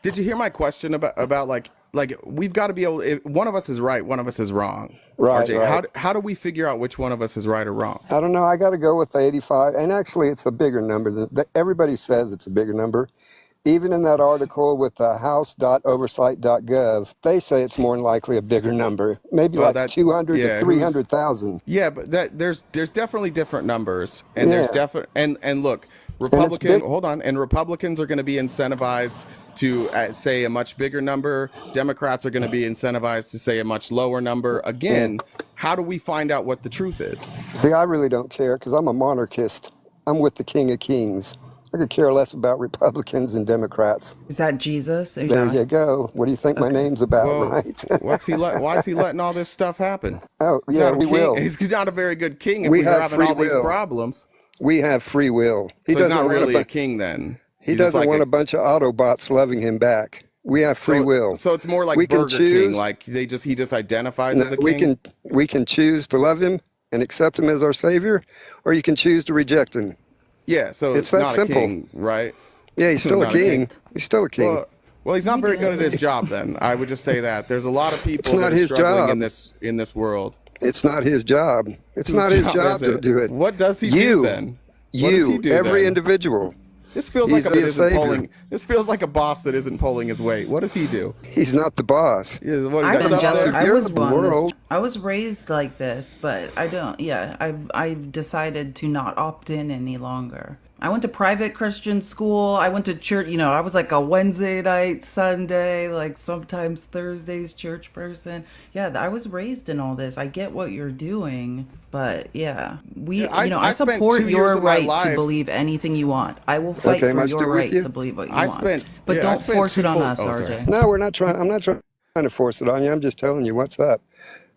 Did you hear my question about like we've got to be able, if one of us is right, one of us is wrong. Right, RJ, right. how do we figure out which one of us is right or wrong? I don't know. I got to go with the 85. And actually, it's a bigger number. Everybody says it's a bigger number. Even in that article with house.oversight.gov, they say it's more than likely a bigger number, maybe Well, like 200 to 300,000. Yeah, but there's definitely different numbers, and Yeah. there's definitely and look, Republicans are going to be incentivized to say a much bigger number. Democrats are going to be incentivized to say a much lower number. Again, how do we find out what the truth is? See, I really don't care because I'm a monarchist. I'm with the King of Kings. I could care less about Republicans and Democrats. Is that Jesus? There you go. What do you think my name's about, Well, right? why is he letting all this stuff happen? Oh, He's yeah, not a we king. will. He's not a very good king if We we're have having free all these will. problems. We have free will. So he's not really a king then. He doesn't want a bunch of Autobots loving him back. We have free will. So it's more like we Burger can choose, King, like he just identifies as a we king. we can choose to love him and accept him as our savior, or you can choose to reject him. Yeah, so It's that not simple. a king, right? Yeah, he's still a Not a king. He's still a king. Well, he's not very good at his job. Then I would just say that there's a lot of people It's not that are his struggling job. in this world. It's not his job. It's not his job is to do it. What does he do then? What does he do every then? individual. This feels He's like the savior. This feels like a boss that isn't pulling his weight. What does he do? He's not the boss. Yeah, what, he I does don't something- know. I You're was the one. world. I was raised like this, but I don't. Yeah, I've decided to not opt in any longer. I went to private Christian school. I went to church. You know, I was like a Wednesday night, Sunday, like sometimes Thursdays church person. Yeah, I was raised in all this. I get what you're doing, but yeah, I spent support 2 years your of my right to life- believe anything you want. I will fight Okay, am I for still your with right you? to believe what you I want. spent- But yeah, I don't spent force it on two us, full- oh, RJ. sorry. No, I'm not trying to force it on you. I'm just telling you what's up.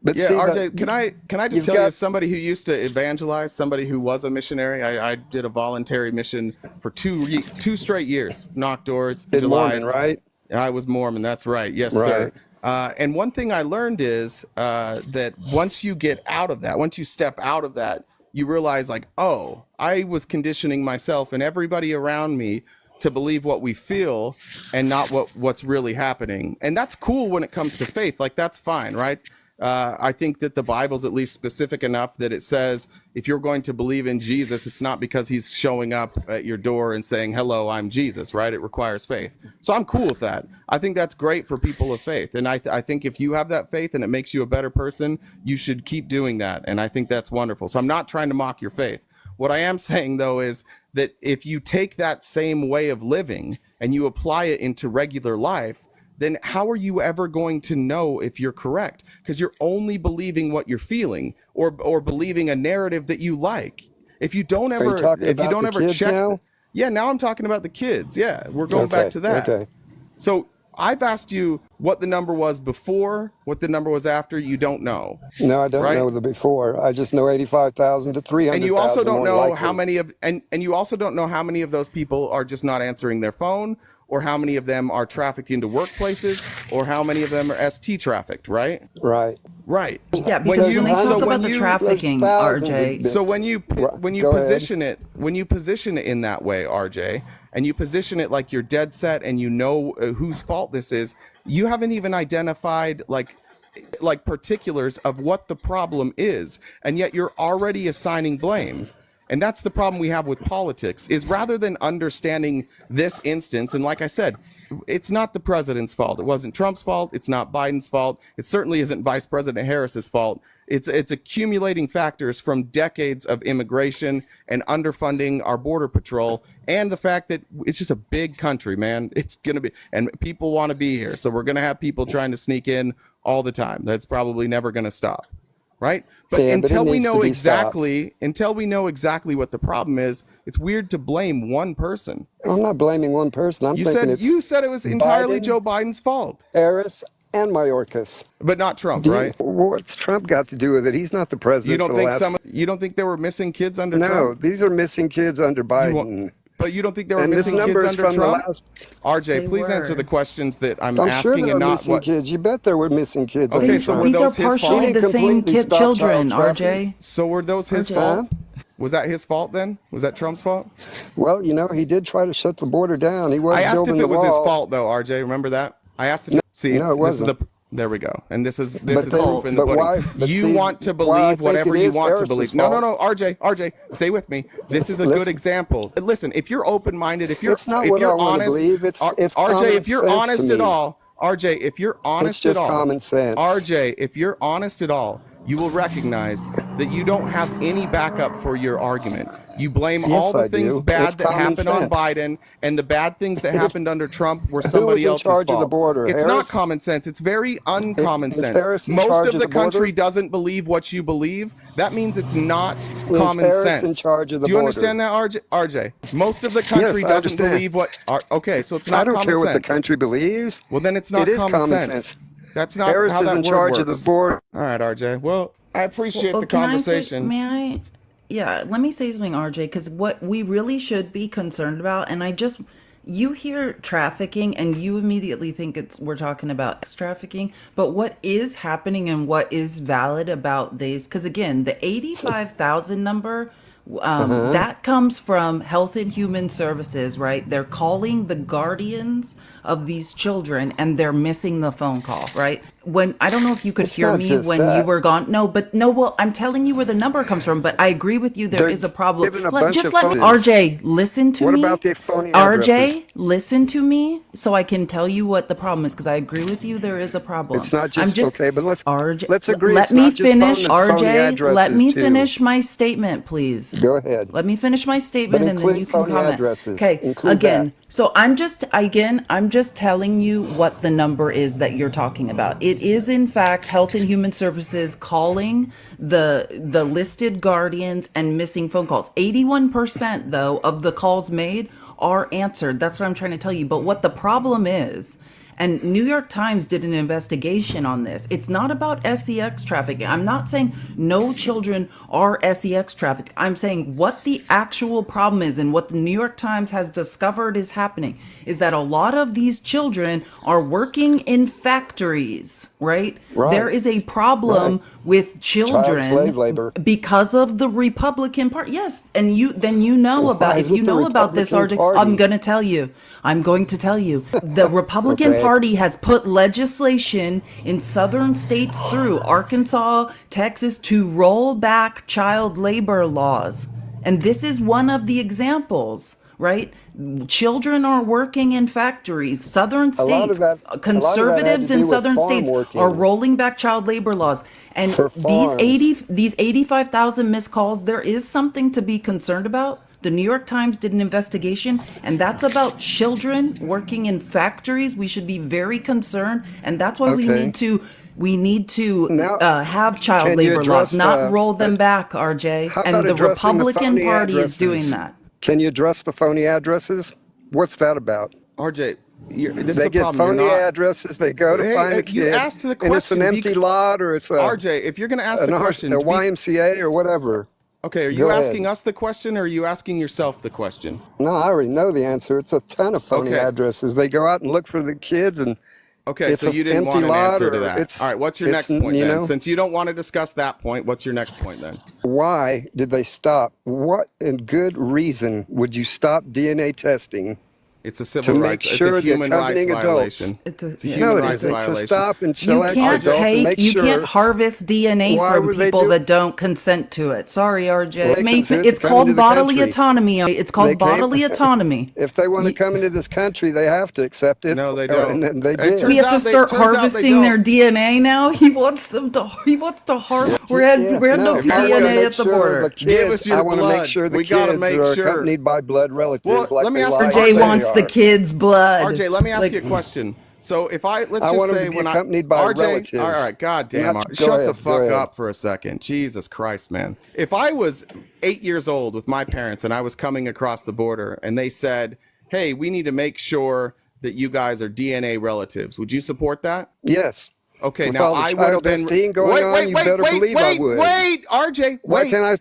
But Yeah, see, RJ, can I just you've tell you, got- as somebody who used to evangelize, somebody who was a missionary, I did a voluntary mission for two straight years, knocked doors, in evangelized. Mormon, right? I was Mormon. That's right. Yes, Right. sir. And one thing I learned is that once you get out of that, once you step out of that, you realize like, oh, I was conditioning myself and everybody around me to believe what we feel and not what's really happening. And that's cool when it comes to faith. Like that's fine, right? I think that the Bible's at least specific enough that it says if you're going to believe in Jesus, it's not because he's showing up at your door and saying, hello, I'm Jesus, right? It requires faith. So I'm cool with that. I think that's great for people of faith. And I think if you have that faith and it makes you a better person, you should keep doing that. And I think that's wonderful. So I'm not trying to mock your faith. What I am saying, though, is that if you take that same way of living and you apply it into regular life, then how are you ever going to know if you're correct? Because you're only believing what you're feeling or believing a narrative that you like. If you don't ever, check. Now? Yeah, now I'm talking about the kids. Yeah, we're going back to that. Okay. So I've asked you what the number was before, what the number was after. You don't know. No, I don't Right? know the before. I just know 85,000 to 300,000. And you also don't more know likely. how many of and you also don't know how many of those people are just not answering their phone, or how many of them are trafficked into workplaces, or how many of them are ST trafficked, right? Right. Right. Yeah, because when they talk about the there's trafficking, thousands RJ, of- So when you Go position it in that way, RJ, and you position it like you're dead set and you know whose fault this is, you haven't even identified like particulars of what the problem is, and yet you're already assigning blame. And that's the problem we have with politics, is rather than understanding this instance, and like I said, it's not the president's fault. It wasn't Trump's fault. It's not Biden's fault. It certainly isn't Vice President Harris's fault. It's accumulating factors from decades of immigration and underfunding our border patrol, and the fact that it's just a big country, man. It's gonna be, and people want to be here, so we're gonna have people trying to sneak in all the time. That's probably never gonna stop, right? But Yeah, but it until we needs to know be exactly what the problem is, it's weird to blame one person. I'm not blaming one person. I'm thinking it's You said it was entirely Biden, Joe Biden's fault, Harris, and Mayorkas. but not Trump, right? What's Trump got to do with it? He's not the president. You don't for the think last... you don't think there were missing kids under No, Trump? these are missing kids under Biden. But you don't think there were And this missing number kids is under from the Trump? last... RJ, They please were. answer the questions that I'm I'm asking sure there and were not missing what. kids. You bet there were missing kids. Okay, under so Trump. were these are those his fault? partially He the didn't same completely stop children, child RJ. So were those his RJ. fault? Was that his fault then? Was that Trump's fault? Well, he did try to shut the border down. He was I asked building if the it was wall. his fault though, RJ. Remember that? I asked if see no, it this is wasn't. there we go. And this is But then- proof in the but pudding. why- but You see, want to why I believe think whatever it you is want to Harris's believe. No, fault. RJ, stay with me. This is a Listen. good example. Listen, if you're open-minded, if you're It's not if what you're I want to honest, believe. It's RJ, common if you're sense honest to at me. all, RJ, if you're honest just at all, common sense. RJ, if you're honest at all, you will recognize that you don't have any backup for your argument. You blame Yes, all the I things do. bad It's that common happened on sense. Biden, and the bad things that happened under Trump were Who was somebody in else's charge fault. of the border? It's not Harris? common sense. It's very uncommon Is sense. Harris in Most charge of of the the border? country doesn't believe what you believe. That means it's not Is common Harris sense. in charge of the Do you border? understand that, RJ? Most of the country I doesn't understand. believe what. Okay, so it's not I don't common care sense. what the country believes. Well, then it's not It is common common sense. sense. That's not Harris how is that in word charge works. of the border. All right, RJ. Well, I appreciate the can I conversation. may I? Yeah, let me say something, RJ, because what we really should be concerned about, and you hear trafficking and you immediately think we're talking about sex trafficking, but what is happening and what is valid about these, because again, the 85,000 number, that comes from Health and Human Services, right? They're calling the guardians of these children and they're missing the phone call, right? When I don't know if you could It's hear not me just when you that. were gone. No, well, I'm telling you where the number comes from, but I agree with you. There They're is a problem. giving a bunch Just of let me, phones. RJ, listen to What me. about the phony addresses? RJ, listen to me so I can tell you what the problem is because I agree with you. There is a problem. It's not just, okay, but let's RJ, agree. Let It's me not just finish. phone, it's phony RJ, let addresses, me too. finish my statement, please. Go ahead. Let me finish my statement But and then you include can phony comment. addresses. Okay, Include again, that. so I'm just telling you what the number is that you're talking about. It is in fact Health and Human Services calling the listed guardians and missing phone calls. 81% though of the calls made are answered. That's what I'm trying to tell you. But what the problem is, and New York Times did an investigation on this. It's not about sex trafficking. I'm not saying no children are sex trafficked. I'm saying what the actual problem is and what the New York Times has discovered is happening is that a lot of these children are working in factories, right? Right. There is a problem Right. with children Child slave labor. because of the Republican Party. Yes, and you know about Why if is you it the know about this, RJ, Republican Party? I'm going to tell you. I'm going to tell you. The Republican Okay. Party has put legislation in southern states through Arkansas, Texas to roll back child labor laws. And this is one of the examples, right? Children are working in factories. Southern A lot of states, that- a lot of that had conservatives to in do with southern farm states working. are rolling back child labor laws. And For farms. these 85,000 missed calls, there is something to be concerned about. The New York Times did an investigation, and that's about children working in factories. We should be very concerned, and that's why we Okay. need to Now, have child can you labor laws, address, not roll them back, RJ. how And about the addressing the Republican phony Party is addresses? doing that. Can you address the phony addresses? What's that about? RJ, this is They the get problem. phony You're not, addresses. They go to Hey, find a you kid, asked the and it's an question. empty lot, or it's a RJ, if you're going to ask the question, a YMCA or whatever. okay, are Go you ahead. asking us the question or are you asking yourself the question? No, I already know the answer. It's a ton of phony Okay. addresses. They go out and look for the kids, and Okay, it's so a you didn't empty want an lot, answer to or that. it's- All right, what's your it's, next point you then? know? Since you don't want to discuss that point, what's your next point then? why did they stop? What and good reason would you stop DNA testing? It's a To civil make rights, sure it's a the human rights accompanying adults- violation. It's a- It's a yeah. human No, rights to violation. stop and You shellac can't adults and make you sure. can't harvest DNA Why from would they people do- that don't consent to it. Sorry, RJ. Well, they consent to It's come called into the bodily country. autonomy. It's They called can't- bodily autonomy. If they want to come into this country, they have to accept it. No, they don't. And they It did. turns We have to out they- start turns out they harvesting their don't. DNA now. He wants to harvest. We're Yeah, no if I wanna DNA make at the sure border. the Give kids- us your I want to make blood. sure the We gotta kids make are sure. accompanied by blood relatives. Well, like let me they ask lie you- to RJ say wants they the are. kids' blood. RJ, let me ask Like- you a question. So if let's I just want 'em say to be when accompanied by RJ, relatives. all right, God damn, Not- shut go the ahead, go fuck ahead. up for a second. Jesus Christ, man. If I was 8 years old with my parents and I was coming across the border and they said, "Hey, we need to make sure that you guys are DNA relatives," would you support that? Yes. Okay, With now all the I would have child been. testing going on, you better believe I would. Wait, RJ, Why wait. can I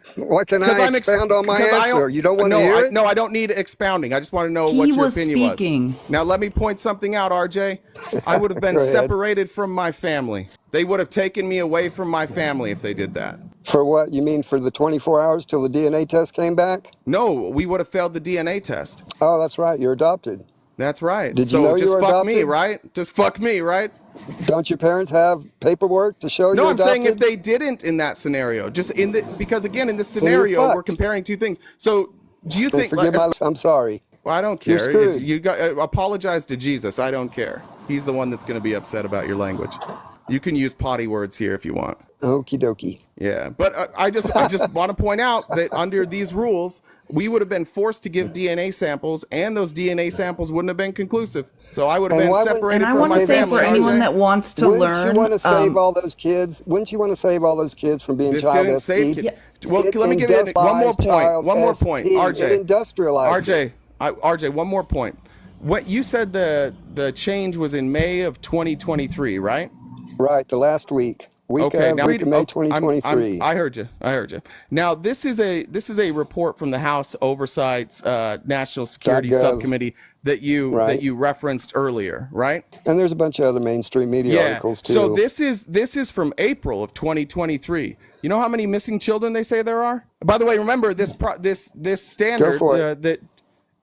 expound on my 'cause I answer? don't- You don't want to no, hear it? No, I don't need expounding. I just want to know He what your was opinion speaking. was. Now let me point something out, RJ. I would have been Go ahead. separated from my family. They would have taken me away from my family if they did that. For what? You mean for the 24 hours till the DNA test came back? No, we would have failed the DNA test. Oh, that's right. You're adopted. That's right. Did you So know you just were fuck me, adopted? right? Just fuck me, right? Don't your parents have paperwork to show No, you're I'm saying if adopted? they didn't in that scenario, just in the because again in this Well, you're scenario we're fucked. comparing two things. So do you Then think? forgive Like, I'm sorry. well, I don't You're care. screwed. You got apologize to Jesus. I don't care. He's the one that's going to be upset about your language. You can use potty words here if you want. Okie dokie. Yeah, but I just want to point out that under these rules, we would have been forced to give DNA samples, and those DNA samples wouldn't have been conclusive. So I would have And been why would- separated And I from want my to say family. for anyone RJ. that wants to Wouldn't learn, you want to save all those kids? Wouldn't you want to save all those kids from being This child didn't save ST'd? kids. Well, let me give you one more point. One more point, RJ. It industrialized it. RJ, one more point. What you said the change was in May of 2023, right? Right, the last week. Week of May I'm- 2023. I heard you. Now this is a report from the House Oversight's National Security .gov. Subcommittee that you Right. referenced earlier, right? And there's a bunch of other mainstream media articles too. So this is from April of 2023. You know how many missing children they say there are? By the way, remember this standard for it. that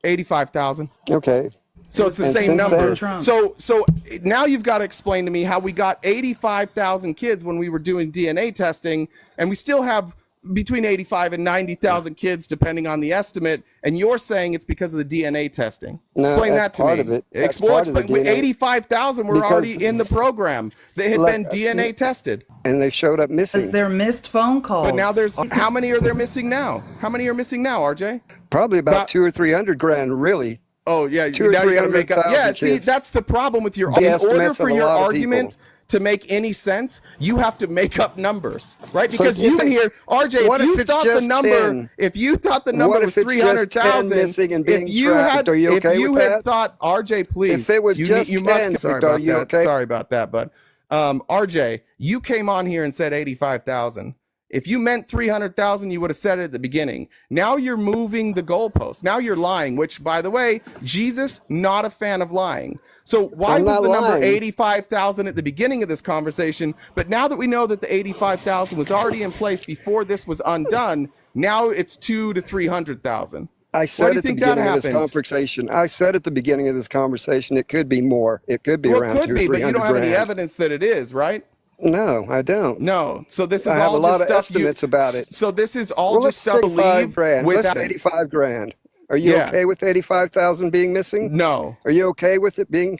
85,000. Okay. So it's the And same since number. then- Trump. So now you've got to explain to me how we got 85,000 kids when we were doing DNA testing, and we still have between 85 and 90,000 kids, depending on the estimate. And you're saying it's because of the DNA testing. No, Explain that that's to part me. of it. That's Explain. part of the DNA. 85,000 were Because- already in the program. They had Like, been DNA tested. And they showed up because missing. they're missed phone calls. But now there's how many are there missing now? How many are missing now, RJ? Probably about About- 200 or 300 grand, really. Oh yeah, Two or now you gotta make up. 300,000 Yeah, see, kids. that's the problem with your. The In order estimates for of a your lot of argument people. to make any sense, you have to make up numbers, right? So Because you you can think- hear RJ. what If if you it's thought the just number, 10? if you thought the number What was if it's just 300,000, 10 missing and being if you tracked? had, Are you okay if you with had that? thought RJ, please, If it was you, just you must. 10, Sorry Victor, about are you that. okay? Sorry about that, but RJ, you came on here and said 85,000. If you meant 300,000, you would have said it at the beginning. Now you're moving the goalpost. Now you're lying, which, by the way, Jesus, not a fan of lying. So why I'm was not the number lying. 85,000 at the beginning of this conversation? But now that we know that the 85,000 was already in place before this was undone, now it's 200,000 to 300,000. I Why said do you at the think that beginning of this happened? conversation. I said at the beginning of this conversation, it could be more. It could be Well, around it could 200 be, or but you 300 don't have any grand. evidence that it is, right? No, I don't. No. So this is I have all a lot just of stuff estimates about it. So this is all Well, just let's stuff say 5 believe grand. with Let's say evidence. 85 grand. Are you Yeah. okay with 85,000 being missing? No. Are you okay with it being?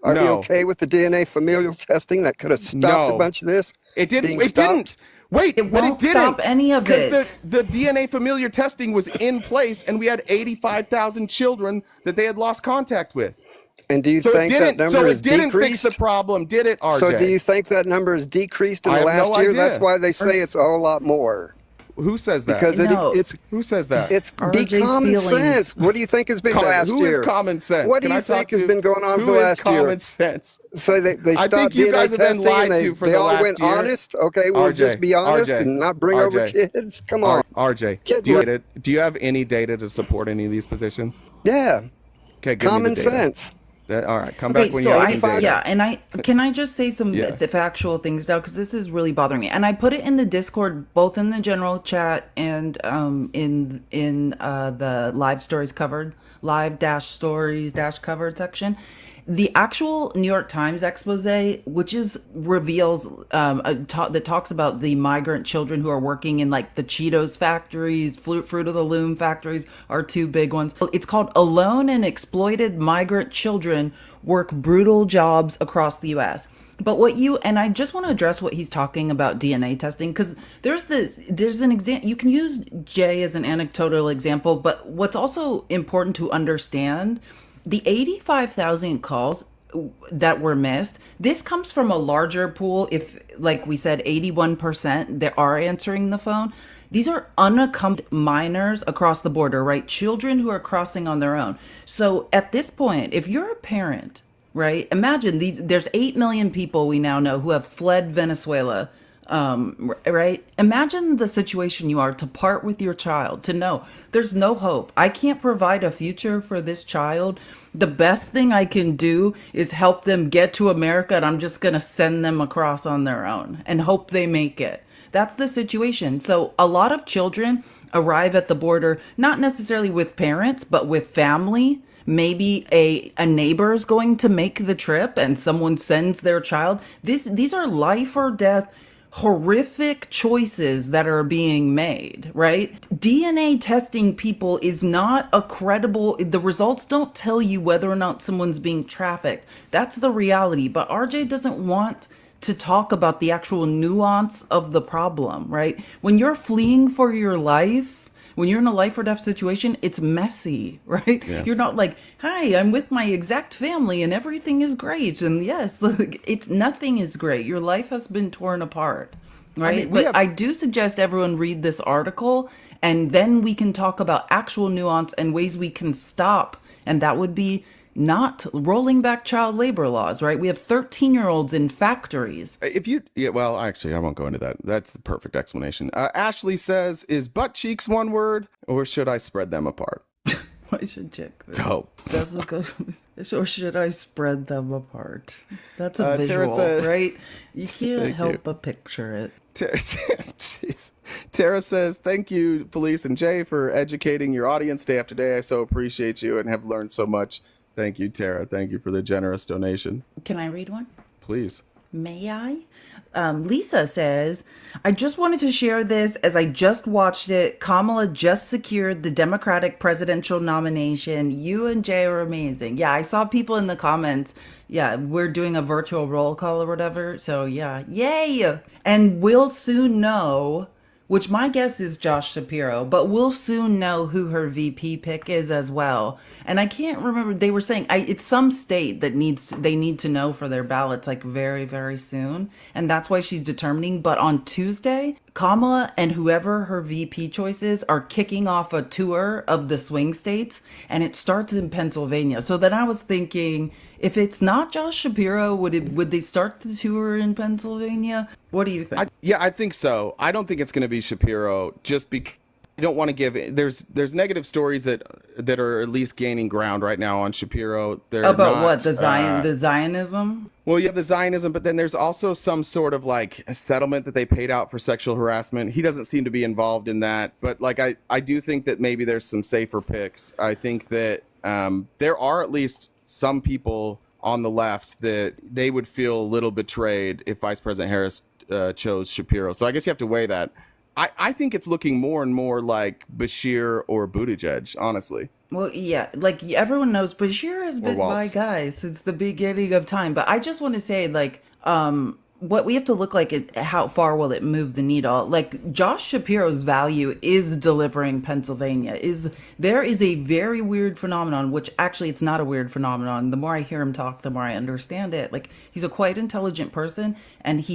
Are you No. okay with the DNA familial testing that could have stopped No. a bunch of this? It didn't. being It stopped? didn't. Wait, It but it won't didn't stop any of it. because the DNA familiar testing was in place, and we had 85,000 children that they had lost contact with. And do you So it think that didn't. number So is it didn't fix decreased? the problem, did it, RJ? So do you think that number is decreased in I the have last no year? idea. That's why they say it's a whole lot more. Who says that? Because No. it's Who says that? it's RJ's be common feelings. sense. What do you think has been last Who year? is common sense? What do Can you I talk think has to- been going on for who the is last common year? sense? So they I stopped think you DNA guys have been testing lied and to for they the all last went year. honest. Okay, we'll RJ, just be honest RJ, and not bring over RJ. kids. Come on. RJ, Get do with- you have any data to support any of these positions? Yeah. Okay, give Common me the data. sense. All right, come Okay, back when so you have I, some data. yeah, and can I just say some Yeah. the factual things now because this is really bothering me. And I put it in the Discord, both in the general chat and in the live covered section. The actual New York Times expose, which reveals that talks about the migrant children who are working in like the Cheetos factories, Fruit of the Loom factories are two big ones. It's called "Alone and Exploited Migrant Children Work Brutal Jobs Across the U.S." But and I just want to address what he's talking about DNA testing because there's an example. You can use Jay as an anecdotal example, but what's also important to understand. The 85,000 calls that were missed, this comes from a larger pool. If, like we said, 81% that are answering the phone, these are unaccompanied minors across the border, right? Children who are crossing on their own. So at this point, if you're a parent, right, imagine there's 8 million people we now know who have fled Venezuela Right? Imagine the situation you are to part with your child, to know there's no hope. I can't provide a future for this child. The best thing I can do is help them get to America, and I'm just going to send them across on their own and hope they make it. That's the situation. So a lot of children arrive at the border, not necessarily with parents, but with family. Maybe a neighbor is going to make the trip and someone sends their child. These are life or death horrific choices that are being made, right? DNA testing people is not a credible, the results don't tell you whether or not someone's being trafficked. That's the reality. But RJ doesn't want to talk about the actual nuance of the problem, right? When you're fleeing for your life, when you're in a life or death situation, it's messy, right? Yeah. You're not like, hi, I'm with my exact family and everything is great. And yes, it's nothing is great. Your life has been torn apart, right? But I do suggest everyone read this article, and then we can talk about actual nuance and ways we can stop. And that would be not rolling back child labor laws, right? We have 13-year-olds in factories. Well, actually, I won't go into that. That's the perfect explanation. Ashley says, is butt cheeks one word, or should I spread them apart? I should check this. Dope. That's a good. Or should I spread them apart? That's a visual, said, right? You can't help but picture it. Jeez. Tara says, thank you, Felice and Jay, for educating your audience day after day. I so appreciate you and have learned so much. Thank you, Tara. Thank you for the generous donation. Can I read one? Please. May I? Lisa says, I just wanted to share this as I just watched it. Kamala just secured the Democratic presidential nomination. You and Jay are amazing. Yeah, I saw people in the comments. Yeah, we're doing a virtual roll call or whatever. So yeah, yay! And we'll soon know, which my guess is Josh Shapiro, but we'll soon know who her VP pick is as well. And I can't remember, they were saying it's some state that they need to know for their ballots like very, very soon. And that's why she's determining. But on Tuesday, Kamala and whoever her VP choice is are kicking off a tour of the swing states, and it starts in Pennsylvania. So then I was thinking, if it's not Josh Shapiro, would they start the tour in Pennsylvania? What do you think? I think so. I don't think it's going to be Shapiro, just because you don't want to give. There's negative stories that are at least gaining ground right now on Shapiro. About what, the Zionism? Well, you have the Zionism, but then there's also some sort of like a settlement that they paid out for sexual harassment. He doesn't seem to be involved in that, but like I do think that maybe there's some safer picks. I think that there are at least some people on the left that they would feel a little betrayed if Vice President Harris chose Shapiro. So I guess you have to weigh that. I think it's looking more and more like Bashir or Buttigieg, honestly. Well, yeah, like everyone knows Bashir has been my guy since the beginning of time. But I just want to say, like, what we have to look like is how far will it move the needle. Like Josh Shapiro's value is delivering Pennsylvania. There is a very weird phenomenon, which actually it's not a weird phenomenon. The more I hear him talk, the more I understand it. Like he's a quite intelligent person, and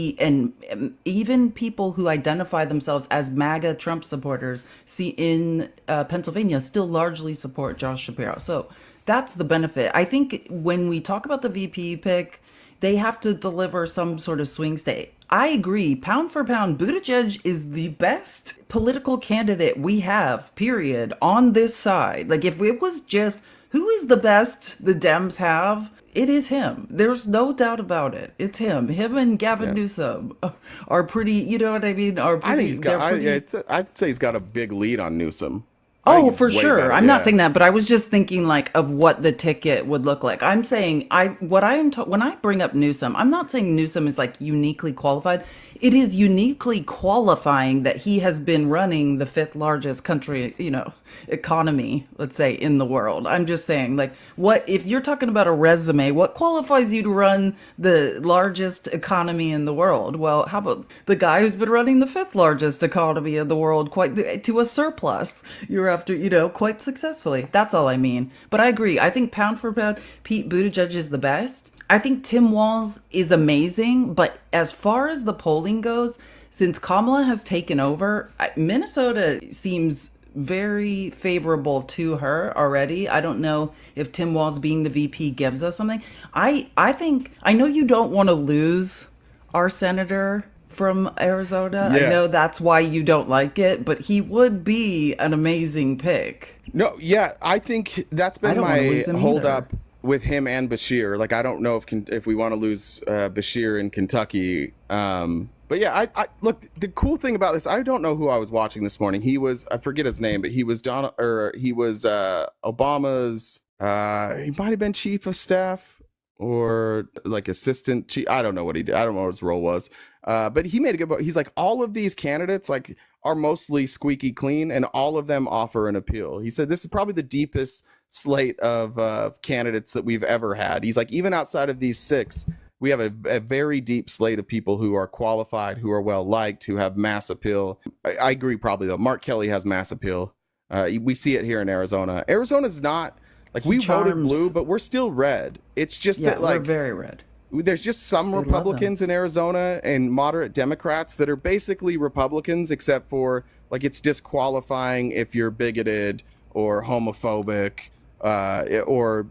even people who identify themselves as MAGA Trump supporters in Pennsylvania still largely support Josh Shapiro. So that's the benefit. I think when we talk about the VP pick, they have to deliver some sort of swing state. I agree. Pound for pound, Buttigieg is the best political candidate we have, period, on this side. Like, if it was just who is the best the Dems have, it is him. There's no doubt about it. It's him. Him and Gavin Newsom are pretty, you know what I mean? I'd say he's got a big lead on Newsom. Oh, for sure. I'm not saying that, but I was just thinking like of what the ticket would look like. I'm saying when I bring up Newsom, I'm not saying Newsom is like uniquely qualified. It is uniquely qualifying that he has been running the fifth largest country, economy, let's say, in the world. I'm just saying, like, what if you're talking about a resume, what qualifies you to run the largest economy in the world? Well, how about the guy who's been running the fifth largest economy in the world quite to a surplus year after, quite successfully? That's all I mean. But I agree. I think pound for pound, Pete Buttigieg is the best. I think Tim Walz is amazing, but as far as the polling goes, since Kamala has taken over, Minnesota seems very favorable to her already. I don't know if Tim Walz being the VP gives us something. I know you don't want to lose our senator from Arizona. I Yeah. know that's why you don't like it, but he would be an amazing pick. No, yeah, I think that's I been don't wanna my lose him hold either. up with him and Bashir. Like, I don't know if we want to lose Bashir in Kentucky. But yeah, I look. The cool thing about this, I don't know who I was watching this morning. I forget his name, but he was Obama's. He might have been chief of staff or like assistant chief. I don't know what he did. I don't know what his role was. But he made a good point. He's like, all of these candidates like are mostly squeaky clean, and all of them offer an appeal. He said this is probably the deepest slate of candidates that we've ever had. He's like, even outside of these six, we have a very deep slate of people who are qualified, who are well liked, who have mass appeal. I agree, probably though. Mark Kelly has mass appeal. We see it here in Arizona. Arizona's not like we voted charms. blue, but we're still red. It's just Yeah, that we're like very red. there's just some love Republicans in Arizona and moderate Democrats that are basically Republicans, except for like it's disqualifying if you're bigoted or homophobic or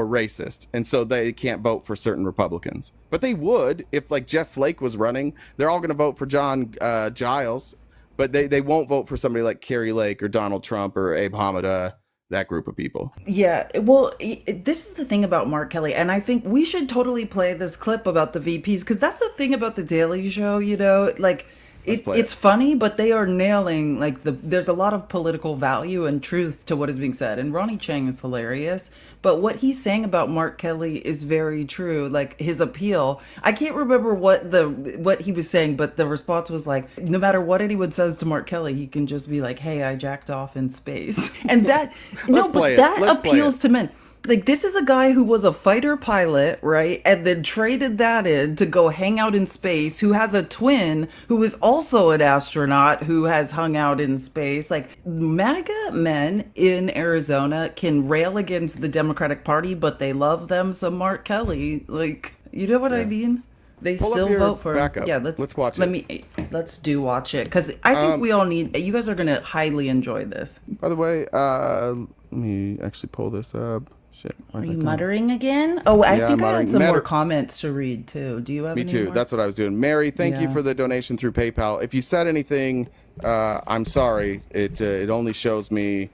racist, and so they can't vote for certain Republicans. But they would if like Jeff Flake was running. They're all going to vote for John Giles, but they won't vote for somebody like Carrie Lake or Donald Trump or Abe Hamada. That group of people. Yeah, well, this is the thing about Mark Kelly, and I think we should totally play this clip about the VPs, because that's the thing about the Daily Show, you know, like it's funny, but they are nailing like there's a lot of political value and truth to what is being said, and Ronnie Chang is hilarious, but what he's saying about Mark Kelly is very true. Like his appeal, I can't remember what he was saying, but the response was like, no matter what anyone says to Mark Kelly, he can just be like, hey, I jacked off in space. And that appeals to men. Like, this is a guy who was a fighter pilot, right? And then traded that in to go hang out in space, who has a twin who is also an astronaut who has hung out in space. Like, MAGA men in Arizona can rail against the Democratic Party, but they love them some Mark Kelly. Like, you know what I mean? They Pull still up your vote for him. backup. Yeah, let's watch it. Let's do watch it, because I think we all need. You guys are gonna highly enjoy this. By the way, let me actually pull this up. Shit. Are you muttering again? Oh, I Yeah, think I'm I had some muttering. more comments to read too. Do you have Me any too. more? That's what I was doing. Mary, thank you Yeah. for the donation through PayPal. If you said anything, I'm sorry. It only shows me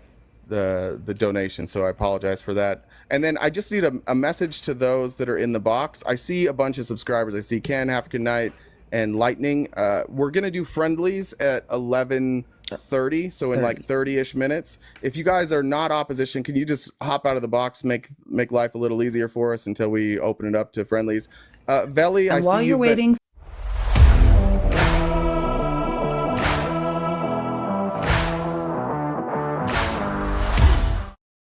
the donation, so I apologize for that. And then I just need a message to those that are in the box. I see a bunch of subscribers. I see Ken, African Knight, and Lightning. We're gonna do friendlies at 11:30, so in like 30-ish minutes. If you guys are not opposition, can you just hop out of the box, make life a little easier for us until we open it up to friendlies? Veli, I And see while you're you've been- waiting